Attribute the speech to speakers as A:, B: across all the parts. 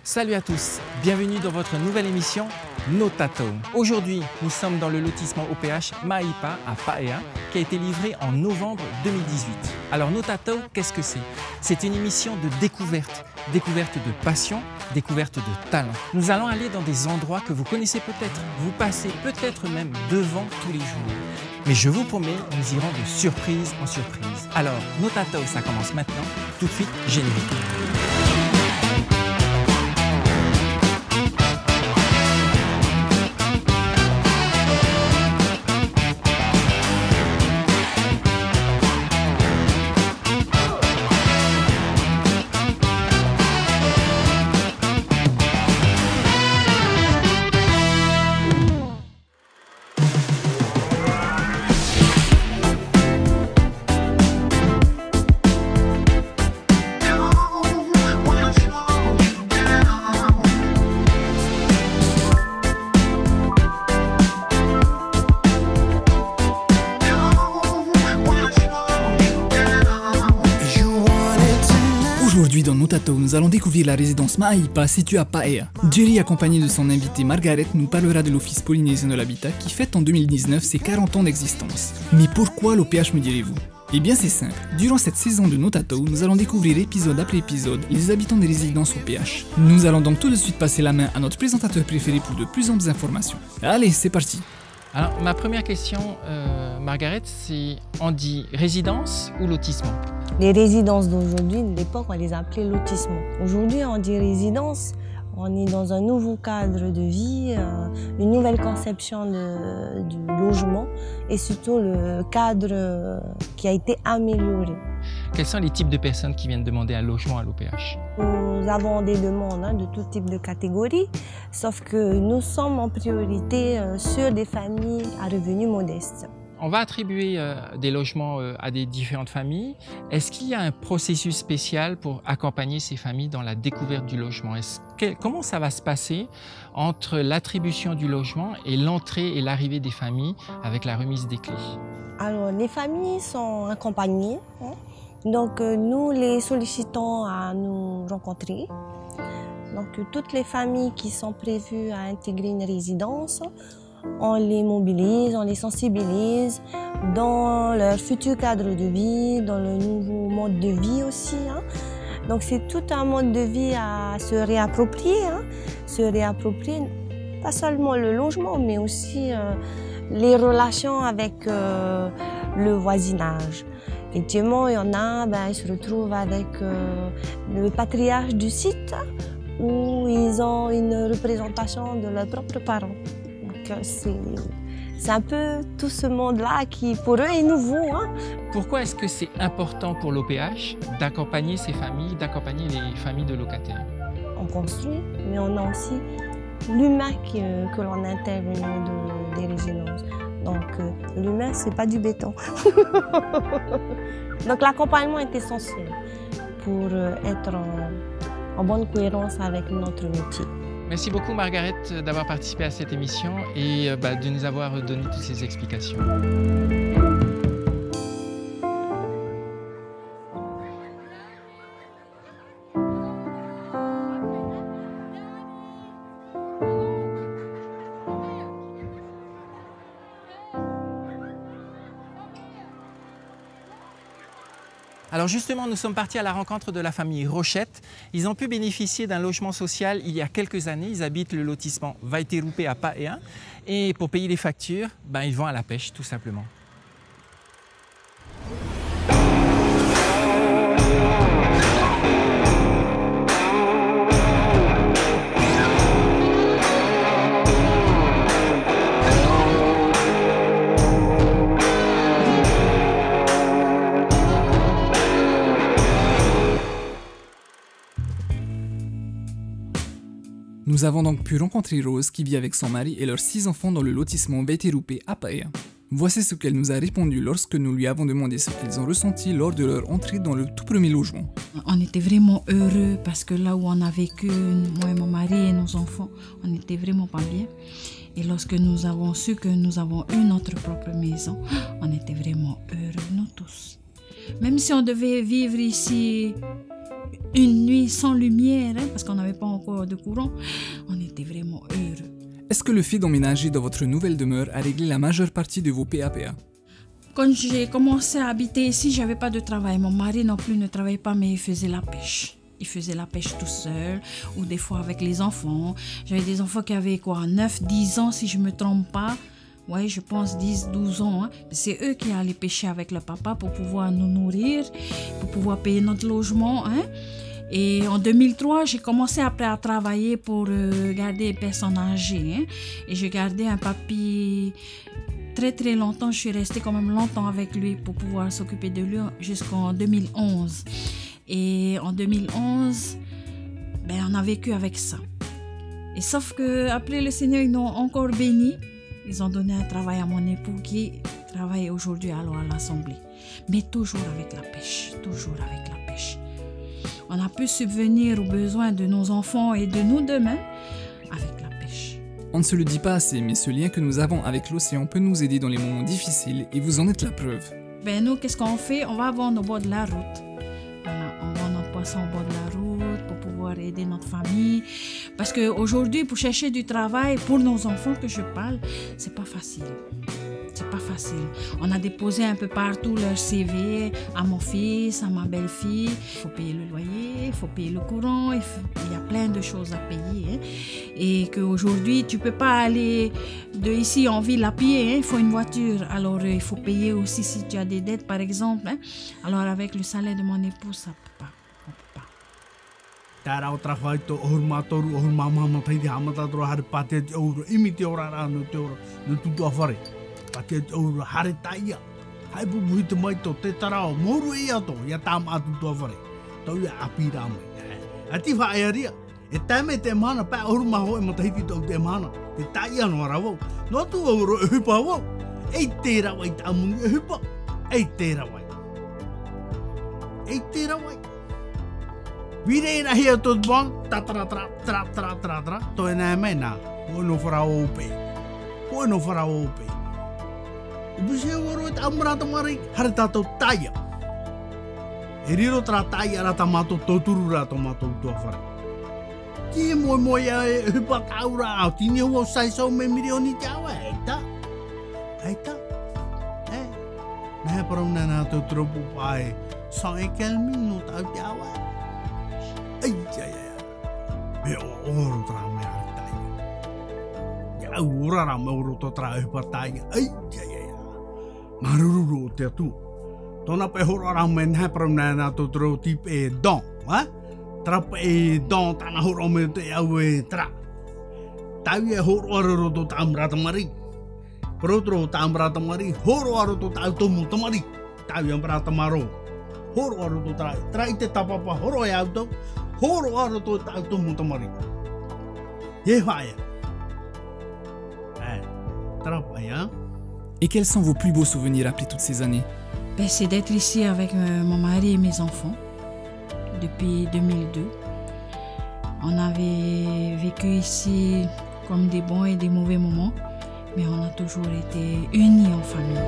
A: Salut à tous, bienvenue dans votre nouvelle émission Notato. Aujourd'hui, nous sommes dans le lotissement OPH Maïpa à Paea qui a été livré en novembre 2018. Alors Notato, qu'est-ce que c'est? C'est une émission de découverte, découverte de passion, découverte de talent. Nous allons aller dans des endroits que vous connaissez peut-être, vous passez peut-être même devant tous les jours. Mais je vous promets, nous irons de surprise en surprise. Alors Notato, ça commence maintenant, tout de suite générique.
B: Aujourd'hui dans Notato, nous allons découvrir la résidence Maïpa située à Paea. Jerry, accompagné de son invité Margaret, nous parlera de l'Office polynésien de l'habitat qui fête en 2019 ses 40 ans d'existence. Mais pourquoi l'OPH, me direz-vous? Eh bien c'est simple, durant cette saison de Notato, nous allons découvrir épisode après épisode les habitants des résidences OPH. Nous allons donc tout de suite passer la main à notre présentateur préféré pour de plus amples informations. Allez, c'est parti!
A: Alors ma première question, Margaret, c'est on dit résidence ou lotissement?
C: Les résidences d'aujourd'hui, de l'époque, on les appelait lotissements. Aujourd'hui, on dit résidence. On est dans un nouveau cadre de vie, une nouvelle conception du logement et surtout le cadre qui a été amélioré.
A: Quels sont les types de personnes qui viennent demander un logement à l'OPH?
C: Nous avons des demandes de tout type de catégories, sauf que nous sommes en priorité sur des familles à revenus modestes.
A: On va attribuer des logements à des différentes familles. Est-ce qu'il y a un processus spécial pour accompagner ces familles dans la découverte du logement? Comment ça va se passer entre l'attribution du logement et l'entrée et l'arrivée des familles avec la remise des clés?
C: Alors, les familles sont accompagnées. Donc, nous les sollicitons à nous rencontrer. Donc, toutes les familles qui sont prévues à intégrer une résidence, on les mobilise, on les sensibilise dans leur futur cadre de vie, dans le nouveau mode de vie aussi. Donc c'est tout un mode de vie à se réapproprier. Se réapproprier pas seulement le logement, mais aussi les relations avec le voisinage. Effectivement, il y en a, ils se retrouvent avec le patriarche du site où ils ont une représentation de leurs propres parents. C'est un peu tout ce monde-là qui, pour eux, est nouveau.
A: Pourquoi est-ce que c'est important pour l'OPH d'accompagner ces familles, d'accompagner les familles de locataires?
C: On construit, mais on a aussi l'humain que l'on intègre au niveau des résidences. Donc, l'humain, c'est pas du béton. Donc, l'accompagnement est essentiel pour être en bonne cohérence avec notre métier.
A: Merci beaucoup Margaret d'avoir participé à cette émission et de nous avoir donné toutes ces explications. Alors justement, nous sommes partis à la rencontre de la famille Rochette. Ils ont pu bénéficier d'un logement social il y a quelques années. Ils habitent le lotissement Vaiterupe à Paea. Et pour payer les factures, ils vont à la pêche tout simplement.
B: Nous avons donc pu rencontrer Rose qui vit avec son mari et leurs 6 enfants dans le lotissement Vaiterupe à Paea. Voici ce qu'elle nous a répondu lorsque nous lui avons demandé ce qu'ils ont ressenti lors de leur entrée dans le tout premier logement.
D: On était vraiment heureux parce que là où on a vécu, moi et mon mari et nos enfants, on n'était vraiment pas bien. Et lorsque nous avons su que nous avons eu notre propre maison, on était vraiment heureux, nous tous. Même si on devait vivre ici une nuit sans lumière, hein, parce qu'on n'avait pas encore de courant, on était vraiment heureux.
B: Est-ce que le fait d'emménager dans votre nouvelle demeure a réglé la majeure partie de vos PAPA?
D: Quand j'ai commencé à habiter ici, j'avais pas de travail. Mon mari non plus ne travaillait pas, mais il faisait la pêche. Il faisait la pêche tout seul, ou des fois avec les enfants. J'avais des enfants qui avaient quoi, 9, 10 ans si je me trompe pas. Oui, je pense 10, 12 ans. Hein. C'est eux qui allaient pêcher avec le papa pour pouvoir nous nourrir, pour pouvoir payer notre logement. Hein. Et en 2003, j'ai commencé après à travailler pour garder les personnes âgées. Hein. Et j'ai gardé un papy très très longtemps. Je suis restée quand même longtemps avec lui pour pouvoir s'occuper de lui jusqu'en 2011. Et en 2011, on a vécu avec ça. Et sauf que après le Seigneur, ils nous ont encore béni. Ils ont donné un travail à mon époux qui travaille aujourd'hui à l'Assemblée. Mais toujours avec la pêche, toujours avec la pêche. On a pu subvenir aux besoins de nos enfants et de nous demain avec la pêche.
B: On ne se le dit pas assez, mais ce lien que nous avons avec l'océan peut nous aider dans les moments difficiles et vous en êtes la preuve.
D: Nous, qu'est-ce qu'on fait? On va vendre au bord de la route. Voilà, on vend nos poissons au bord de la route pour pouvoir aider notre famille. Parce qu'aujourd'hui, pour chercher du travail, pour nos enfants que je parle, c'est pas facile. C'est pas facile. On a déposé un peu partout leur CV à mon fils, à ma belle-fille. Il faut payer le loyer, il faut payer le courant, il y a plein de choses à payer. Hein. Et qu'aujourd'hui, tu peux pas aller de ici en ville à pied, hein. Il faut une voiture. Alors, il faut payer aussi si tu as des dettes, par exemple. Hein. Alors, avec le salaire de mon époux, ça ne peut pas.
E: Tara o trafa to ohurmatoru ohurmama taidi hamata tro har patet euro imiti ora no te ora no tutu afare patet euro har taia hai bu buit mai to te tara o moru ia to ya tam atu to afare to ya apira mai ati fa area e tame te mana pa ohurma ho e mataiti to te mana te taia no rawo no tu euro hupa wo ei tera wai tamu hupa ei tera wai Vire na hia tot bang tra to na mena no fara ope no fara ope Buse woro ta amra ta mari har ta to taia Eriro tra taia ra ta mato toturu ra to mato to fara Ki mo ya hupa kaura tini wo sai so me milioni jawa eta na parom na to tropu pai so ekel minuto ta jawa Ai, me oro tra me artai. Ya ora ra me oro to tra e patai. Ai, maruru te tu. Tona pe horo ra me na promna na to tro tip e don, ha? Tra pe don ta na horo me te au e tra. Tai e horo ro to tamra tamari. Pro tro tamra tamari, horo ro to ta to mu tamari. Tai ambra tamaro. Horo ro to tra ite tapapa horo e auto.
B: Et quels sont vos plus beaux souvenirs après toutes ces années?
D: C'est d'être ici avec mon mari et mes enfants depuis 2002. On avait vécu ici comme des bons et des mauvais moments, mais on a toujours été unis en famille.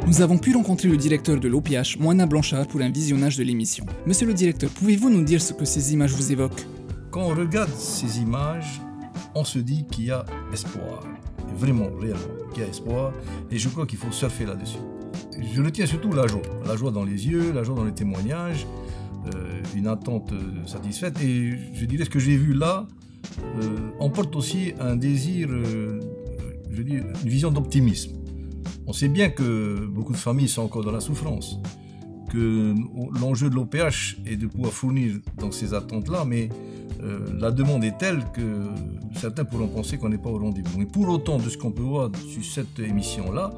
B: Nous avons pu rencontrer le directeur de l'OPH, Moana Blanchard, pour un visionnage de l'émission. Monsieur le directeur, pouvez-vous nous dire ce que ces images vous évoquent?
F: Quand on regarde ces images, on se dit qu'il y a espoir. Vraiment, réellement, qu'il y a espoir. Et je crois qu'il faut surfer là-dessus. Je retiens surtout la joie dans les yeux, la joie dans les témoignages, une attente satisfaite. Et je dirais ce que j'ai vu là emporte aussi un désir, une vision d'optimisme. On sait bien que beaucoup de familles sont encore dans la souffrance, que l'enjeu de l'OPH est de pouvoir fournir dans ces attentes-là, mais la demande est telle que certains pourront penser qu'on n'est pas au rendez-vous. Mais pour autant, de ce qu'on peut voir sur cette émission-là,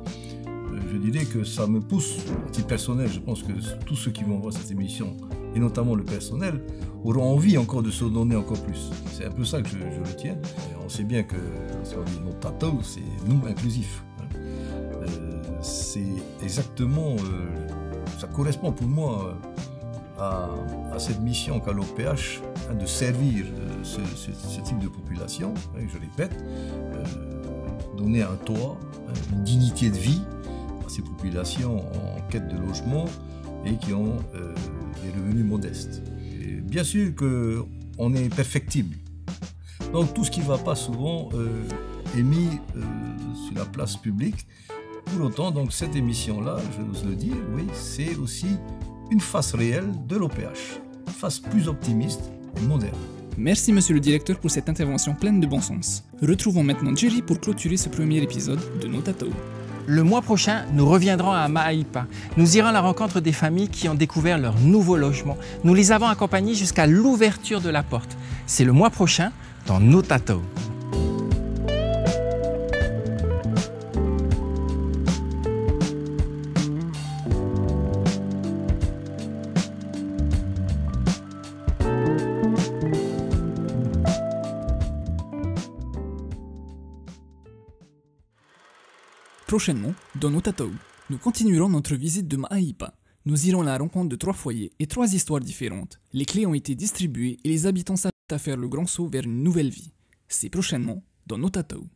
F: je dirais que ça me pousse, à titre personnel, je pense que tous ceux qui vont voir cette émission et notamment le personnel, auront envie encore de se donner encore plus. C'est un peu ça que je retiens. Et on sait bien que si on dit notre tatou, c'est nous inclusif. C'est exactement, ça correspond pour moi à cette mission qu'a l'OPH de servir ce type de population, je répète, donner un toit, une dignité de vie à ces populations en quête de logement et qui ont des revenus modestes. Et bien sûr qu'on est perfectible. Donc tout ce qui ne va pas souvent est mis sur la place publique. Pour autant, donc, cette émission-là, je vous le dire, oui, c'est aussi une face réelle de l'OPH, une face plus optimiste et moderne.
B: Merci monsieur le directeur pour cette intervention pleine de bon sens. Retrouvons maintenant Jerry pour clôturer ce premier épisode de No Tatou.
A: Le mois prochain, nous reviendrons à Ma'aipa. Nous irons à la rencontre des familles qui ont découvert leur nouveau logement. Nous les avons accompagnés jusqu'à l'ouverture de la porte. C'est le mois prochain dans No Tatou.
B: Prochainement, dans No Tatou, nous continuerons notre visite de Ma'aipa. Nous irons à la rencontre de 3 foyers et 3 histoires différentes. Les clés ont été distribuées et les habitants s'apprêtent à faire le grand saut vers une nouvelle vie. C'est prochainement dans No Tatou.